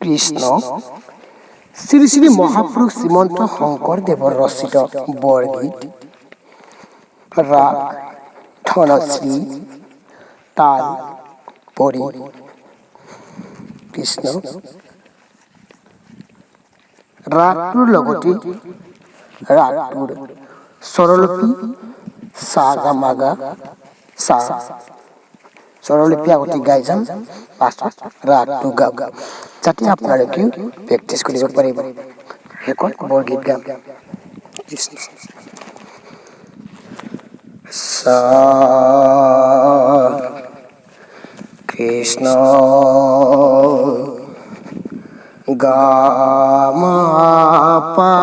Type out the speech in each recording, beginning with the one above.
কৃষ্ণ শ্রী শ্রী মহাপুরুষ শ্রীমন্ত শঙ্করদেৱৰ ৰচিত বৰগীত ৰাগ ধনশ্ৰী তাল পৰি কৃষ্ণ ৰাগটোৰ লগতে ৰাগটোৰ স্বৰলিপি সা গা মা গা সা স্বরলিপি আগতে গাই যাম পাছত রাগটো গাম যাতে আপোনালোকে প্ৰেক্টিছ কৰিব পাৰিব শেষত বৰগীত গাম কৃষ্ণ সা কৃষ্ণ গা মা পা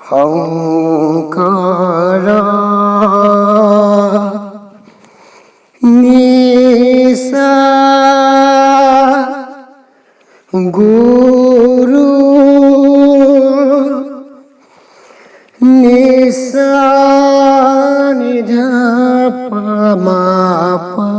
শঙ্কৰ নিসা গুরু নিসা নিধা পা মা পা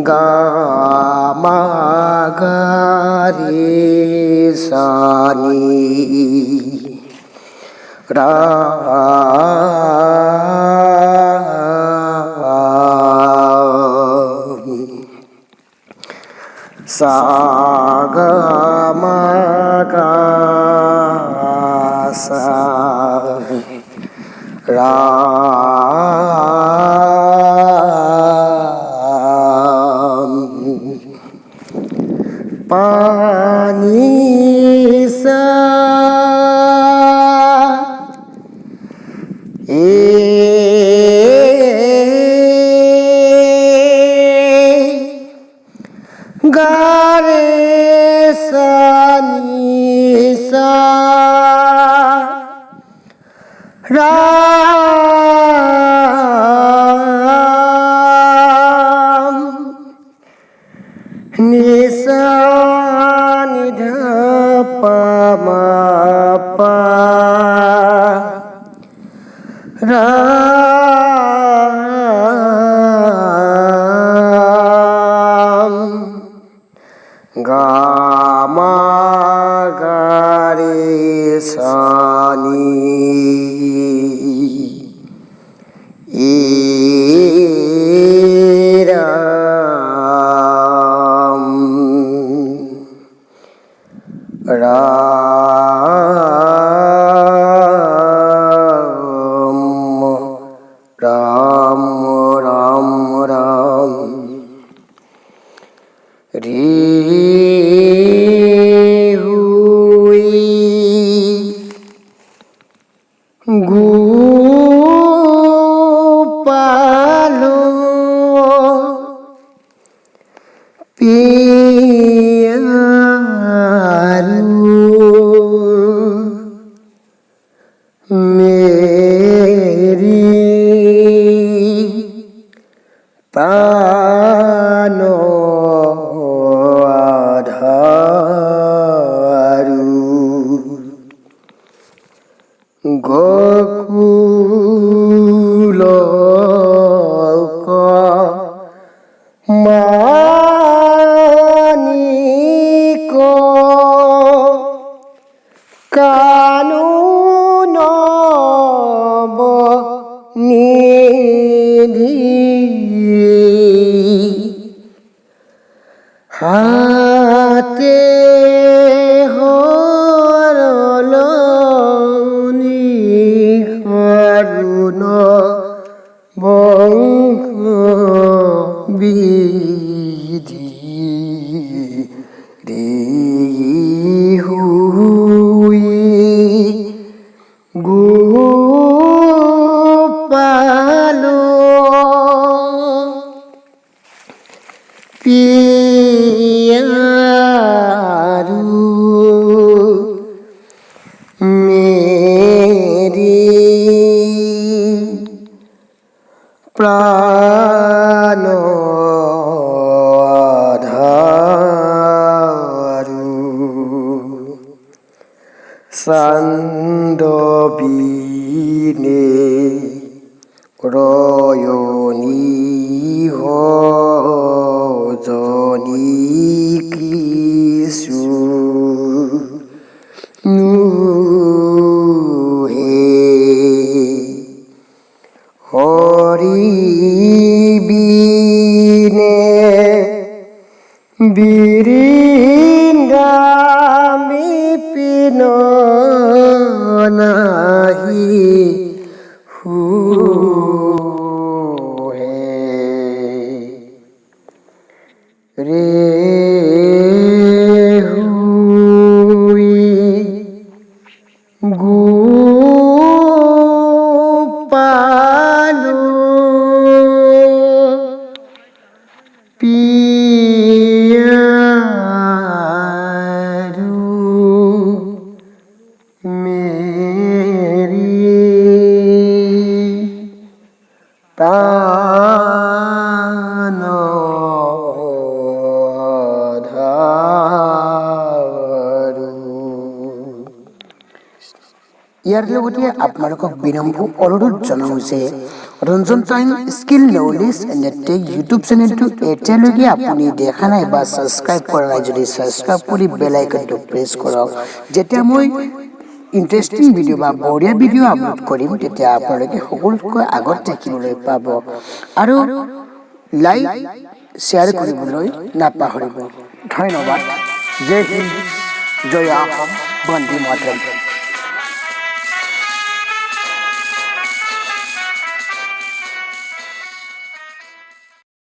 গা মা গা রে সা নি রা সা গা মা গা সা রা পানি সা গা রে সা নি সা রা নিসা নিধা পা মা পা রা গা মা গা রে সা নি রাম রাম রাম রাম রে হুই গোপালো মেরি প্রাণ আধারু গোকুল মানিক কানুন নিধি হাতে হরলনি করুণ বঙ্গ বিধি হুই গোপালো পিয়ারু মেরি প্রাণ আধারু Sandobine Royoni Hojoni Kisu Nuhe Hori Bine Birindami Pino Nahi Hu Re Hui Gupalu Piyaru Meri ইয়াৰ লগতে আপোনালোকক বিনম্ৰ অনুৰোধ জনাওঁ যে Ranjan time skill knowledge and take YouTube চেনেলটো এতিয়ালৈকে আপুনি দেখা নাই বা ছাবস্ক্ৰাইব কৰা নাই যদি ছাবস্ক্ৰাইব কৰি বেল আইকনটো প্ৰেছ কৰক যেতিয়া মই ইণ্টাৰেষ্টিং ভিডিঅ' বা বঢ়িয়া ভিডিঅ' আপলোড কৰিম তেতিয়া আপোনালোকে সকলোতকৈ আগত দেখিবলৈ পাব আৰু লাইক শ্বেয়াৰ কৰিবলৈ নাপাহৰিব ধন্যবাদ জয় হিন্দ জয় অসম বন্দে মাতৰম